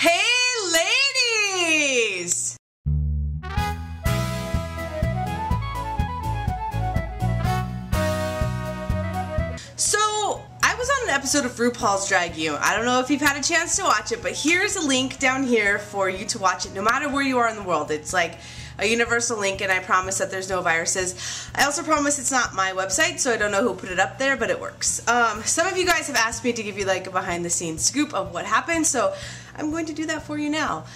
Hey ladies! So, I was on an episode of RuPaul's DragU. I don't know if you've had a chance to watch it, but here's a link down here for you to watch it no matter where you are in the world. It's like a universal link, and I promise that there's no viruses. I also promise it's not my website, so I don't know who put it up there, but it works. Some of you guys have asked me to give you like a behind the scenes scoop of what happened, so I'm going to do that for you now.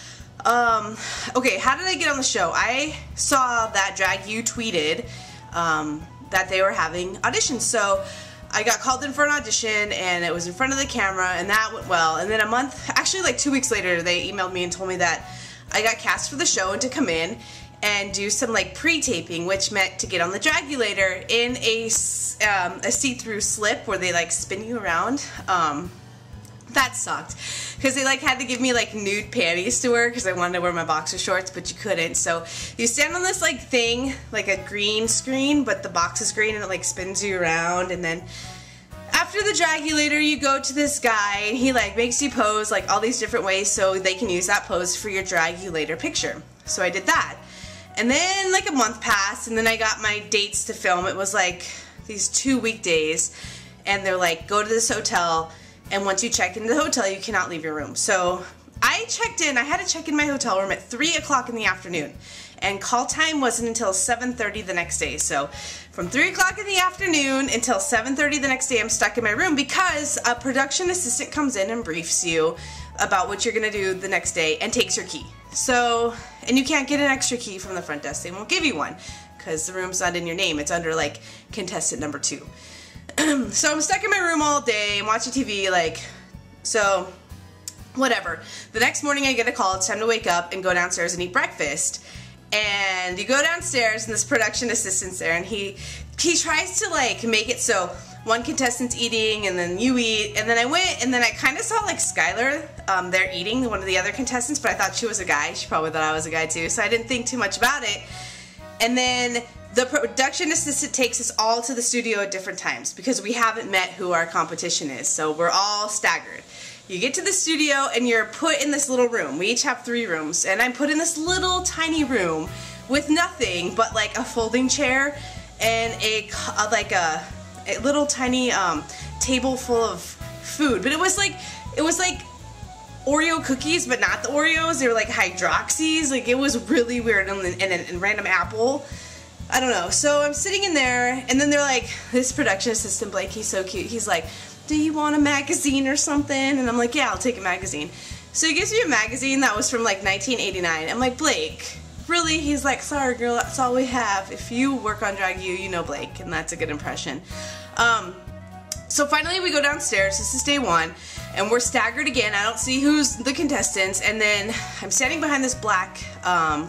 Okay, how did I get on the show? I saw that DragU tweeted that they were having auditions, so I got called in for an audition, and it was in front of the camera, and that went well. And then a month, actually like 2 weeks later, they emailed me and told me that I got cast for the show and to come in and do some like pre-taping, which meant to get on the Dragulator in a see-through slip where they like spin you around. That sucked because they like had to give me like nude panties to wear because I wanted to wear my boxer shorts, but you couldn't. So you stand on this like thing, like a green screen, but the box is green and it like spins you around, and then after the Dragulator you go to this guy and he like makes you pose like all these different ways so they can use that pose for your Dragulator picture. So I did that. And then like a month passed, and then I got my dates to film. It was like these 2 weekdays, and they're like, go to this hotel, and once you check into the hotel you cannot leave your room. So I checked in, I had to check in my hotel room at 3 o'clock in the afternoon, and call time wasn't until 7:30 the next day. So from 3 o'clock in the afternoon until 7:30 the next day I'm stuck in my room because a production assistant comes in and briefs you about what you're gonna do the next day and takes your key. So, and you can't get an extra key from the front desk, they won't give you one because the room's not in your name, it's under like contestant number 2. So I'm stuck in my room all day and watching TV, like, so whatever. The next morning I get a call, it's time to wake up and go downstairs and eat breakfast. And you go downstairs and this production assistant's there, and he tries to like make it so one contestant's eating and then you eat, and then I went and then I kind of saw like Skylar there eating, one of the other contestants, but I thought she was a guy. She probably thought I was a guy too, so I didn't think too much about it. And then the production assistant takes us all to the studio at different times because we haven't met who our competition is, so we're all staggered. You get to the studio and you're put in this little room. We each have 3 rooms, and I'm put in this little tiny room with nothing but like a folding chair and a little tiny table full of food. But it was like Oreo cookies, but not the Oreos. They were like Hydroxys. Like, it was really weird, and random apple. I don't know. So I'm sitting in there, and then they're like, this production assistant, Blake, he's so cute. He's like, do you want a magazine or something? And I'm like, yeah, I'll take a magazine. So he gives me a magazine that was from like 1989. I'm like, Blake, really? He's like, sorry girl, that's all we have. If you work on DragU, you know Blake, and that's a good impression. So finally we go downstairs, this is day 1, and we're staggered again. I don't see who's the contestants, and then I'm standing behind this black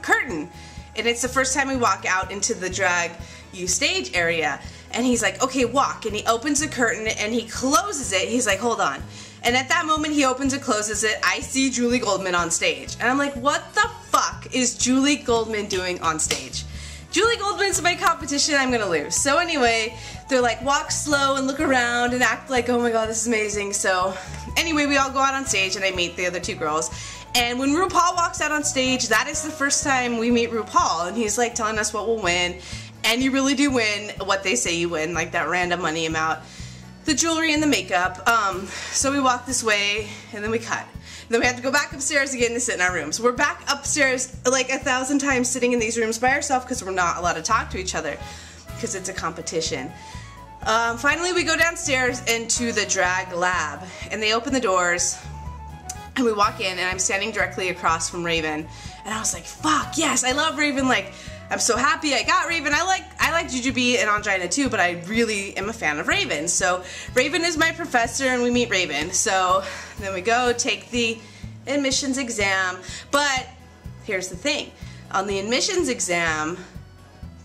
curtain, and it's the first time we walk out into the DragU stage area. And he's like, okay, walk, and he opens the curtain and he closes it. He's like, hold on. And at that moment he opens and closes it, I see Julie Goldman on stage. And I'm like, what the fuck is Julie Goldman doing on stage? Julie Goldman's my competition, I'm gonna lose. So anyway, they're like, walk slow and look around and act like, oh my god, this is amazing. So anyway, we all go out on stage and I meet the other 2 girls. And when RuPaul walks out on stage, that is the first time we meet RuPaul, and he's like telling us what we'll win. And you really do win what they say you win, like that random money amount, the jewelry and the makeup. So we walk this way, and then we cut. Then we have to go back upstairs again to sit in our rooms. We're back upstairs like 1,000 times sitting in these rooms by ourselves because we're not allowed to talk to each other because it's a competition. Finally we go downstairs into the drag lab, and they open the doors, and we walk in, and I'm standing directly across from Raven, and I was like, fuck, yes, I love Raven, like, I'm so happy I got Raven. I like Jujubee and Angina too, but I really am a fan of Raven. So Raven is my professor, and we meet Raven. So then we go take the admissions exam. But here's the thing. On the admissions exam,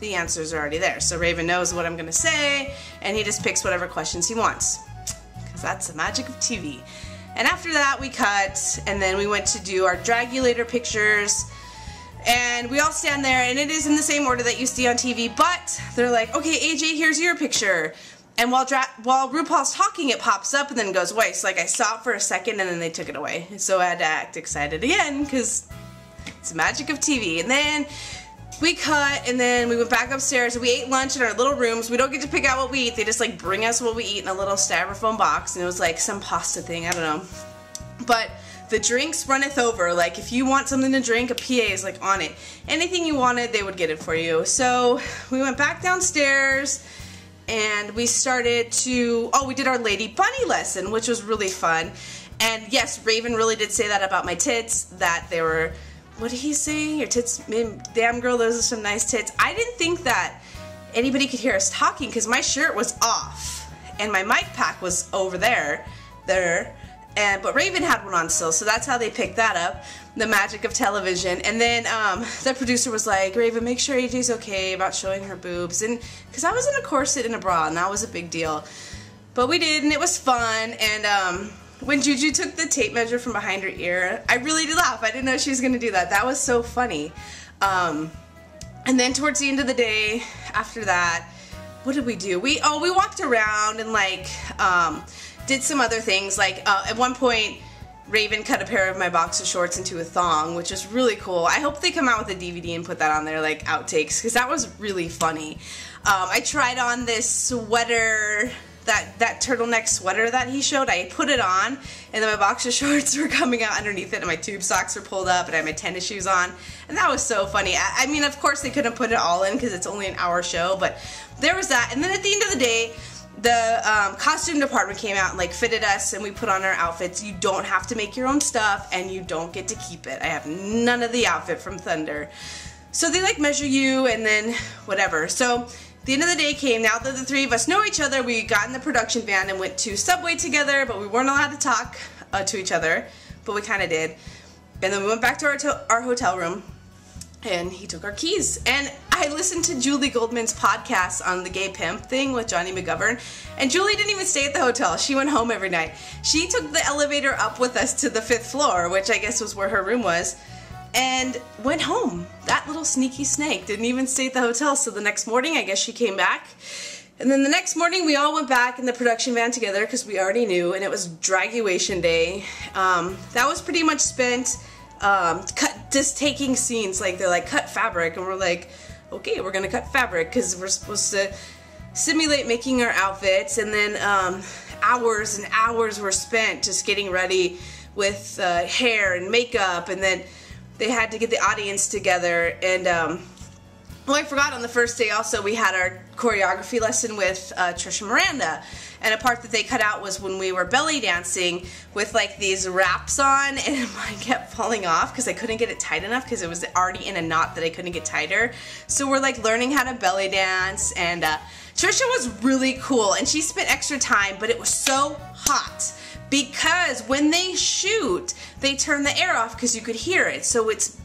the answers are already there. So Raven knows what I'm going to say, and he just picks whatever questions he wants. Because that's the magic of TV. And after that, we cut, and then we went to do our Dragulator pictures. And we all stand there, and it is in the same order that you see on TV, but they're like, okay, AJ, here's your picture. And while RuPaul's talking, it pops up and then goes away. So like I saw it for a second and then they took it away. So I had to act excited again because it's the magic of TV. And then we cut and then we went back upstairs. We ate lunch in our little rooms. We don't get to pick out what we eat. They just like bring us what we eat in a little styrofoam box, and it was like some pasta thing, I don't know. But the drinks runneth over. Like if you want something to drink, a PA is like on it. Anything you wanted, they would get it for you. So we went back downstairs and we started to, we did our Lady Bunny lesson, which was really fun. And yes, Raven really did say that about my tits, that they were, what did he say? Your tits, damn girl, those are some nice tits. I didn't think that anybody could hear us talking because my shirt was off and my mic pack was over there. But Raven had one on still, so that's how they picked that up. The magic of television. And then the producer was like, Raven, make sure AJ's okay about showing her boobs. And because I was in a corset and a bra, and that was a big deal. But we did, and it was fun. And when Juju took the tape measure from behind her ear, I really did laugh. I didn't know she was going to do that. That was so funny. And then towards the end of the day, after that, what did we do? We walked around and like did some other things. Like at one point, Raven cut a pair of my boxer shorts into a thong, which is really cool. I hope they come out with a DVD and put that on there, like outtakes, because that was really funny. I tried on this sweater, that turtleneck sweater that he showed. I put it on, and then my boxer shorts were coming out underneath it, and my tube socks were pulled up, and I had my tennis shoes on, and that was so funny. I mean, of course, they couldn't put it all in because it's only an hour show, but there was that. And then at the end of the day, the costume department came out and like fitted us, and we put on our outfits. You don't have to make your own stuff, and you don't get to keep it. I have none of the outfit from Thunder. So they like measure you and then whatever. So the end of the day came. Now that the three of us know each other, we got in the production van and went to Subway together, but we weren't allowed to talk to each other, but we kind of did. And then we went back to our hotel room, and he took our keys. And I listened to Julie Goldman's podcast on the gay pimp thing with Johnny McGovern, and Julie didn't even stay at the hotel. She went home every night. She took the elevator up with us to the 5th floor, which I guess was where her room was, and went home. That little sneaky snake didn't even stay at the hotel. So the next morning, I guess she came back. And then the next morning, we all went back in the production van together because we already knew, and it was DragUation day. That was pretty much spent just taking scenes. Like, they're like, cut fabric, and we're like, okay, we're gonna cut fabric because we're supposed to simulate making our outfits. And then hours and hours were spent just getting ready with hair and makeup, and then they had to get the audience together. And well, I forgot, on the first day also we had our choreography lesson with Trisha Miranda, and a part that they cut out was when we were belly dancing with like these wraps on, and mine kept falling off because I couldn't get it tight enough because it was already in a knot that I couldn't get tighter. So we're like learning how to belly dance, and Trisha was really cool, and she spent extra time, but it was so hot because when they shoot, they turn the air off because you could hear it. So it's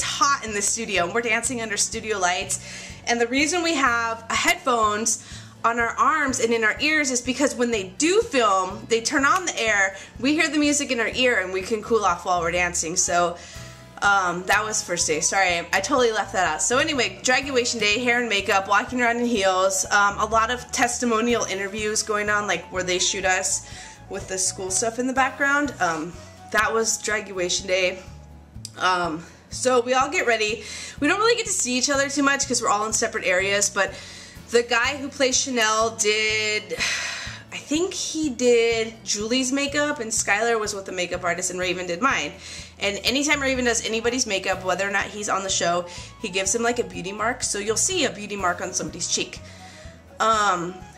hot in the studio, and we're dancing under studio lights. And the reason we have headphones on our arms and in our ears is because when they do film, they turn on the air, we hear the music in our ear, and we can cool off while we're dancing. So that was first day. Sorry, I totally left that out. So anyway, DragUation day, hair and makeup, walking around in heels, a lot of testimonial interviews going on, like where they shoot us with the school stuff in the background. That was DragUation day. So we all get ready. We don't really get to see each other too much because we're all in separate areas, but the guy who plays Chanel did, I think he did Julie's makeup, and Skylar was with the makeup artist, and Raven did mine. And anytime Raven does anybody's makeup, whether or not he's on the show, he gives him like a beauty mark. So you'll see a beauty mark on somebody's cheek.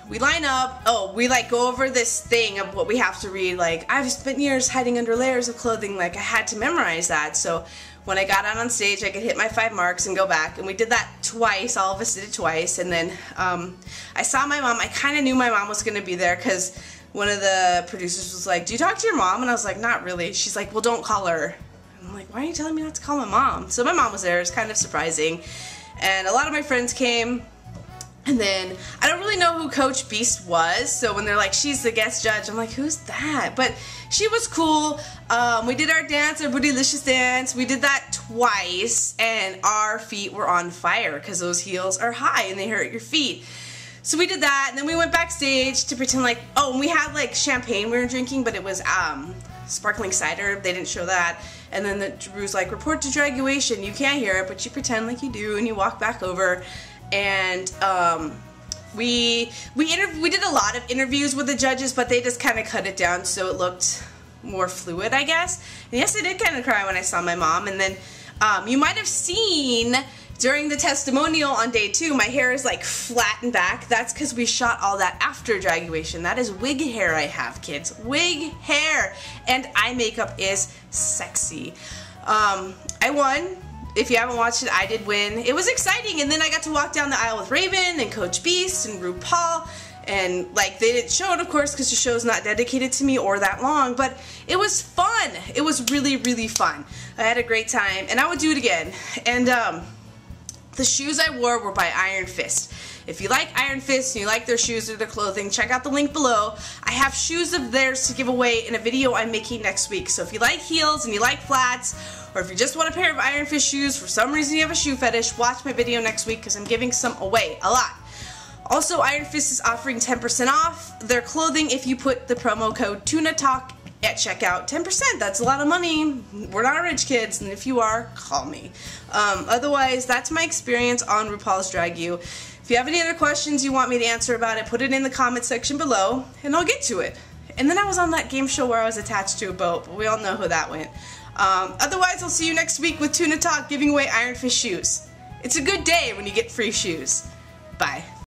We line up, we like go over this thing of what we have to read. Like, I've spent years hiding under layers of clothing. Like, I had to memorize that. So when I got out on stage, I could hit my 5 marks and go back. And we did that twice. All of us did it twice. And then I saw my mom. I kind of knew my mom was going to be there because one of the producers was like, do you talk to your mom? And I was like, not really. She's like, well, don't call her. And I'm like, why are you telling me not to call my mom? So my mom was there. It was kind of surprising. And a lot of my friends came. And then, I don't really know who Coach Beast was, so when they're like, she's the guest judge, I'm like, who's that? But she was cool. We did our dance, our Bootylicious dance. We did that twice, and our feet were on fire because those heels are high and they hurt your feet. So we did that, and then we went backstage to pretend like, oh, and we had like champagne we were drinking, but it was sparkling cider. They didn't show that. And then Drew's like, report to DragUation. You can't hear it, but you pretend like you do, and you walk back over. And we did a lot of interviews with the judges, but they just kind of cut it down so it looked more fluid, I guess. And yes, I did kind of cry when I saw my mom. And then you might have seen during the testimonial on day 2, my hair is like flattened back. That's because we shot all that after DragUation. That is wig hair I have, kids. Wig hair. And eye makeup is sexy. I won. If you haven't watched it, I did win. It was exciting, and then I got to walk down the aisle with Raven and Coach Beast and RuPaul, and like they didn't show it, of course, because the show's not dedicated to me or that long, but it was fun. It was really, really fun. I had a great time, and I would do it again. And the shoes I wore were by Iron Fist. If you like Iron Fist and you like their shoes or their clothing, check out the link below. I have shoes of theirs to give away in a video I'm making next week. So if you like heels and you like flats, or if you just want a pair of Iron Fist shoes, for some reason you have a shoe fetish, watch my video next week because I'm giving some away, a lot. Also, Iron Fist is offering 10% off their clothing if you put the promo code TUNATALK at checkout. 10%, that's a lot of money. We're not rich kids, and if you are, call me. Otherwise, that's my experience on RuPaul's DragU. If you have any other questions you want me to answer about it, put it in the comment section below, and I'll get to it. And then I was on that game show where I was attached to a boat, but we all know how that went. Otherwise, I'll see you next week with Tuna Talk giving away Iron Fist shoes. It's a good day when you get free shoes. Bye.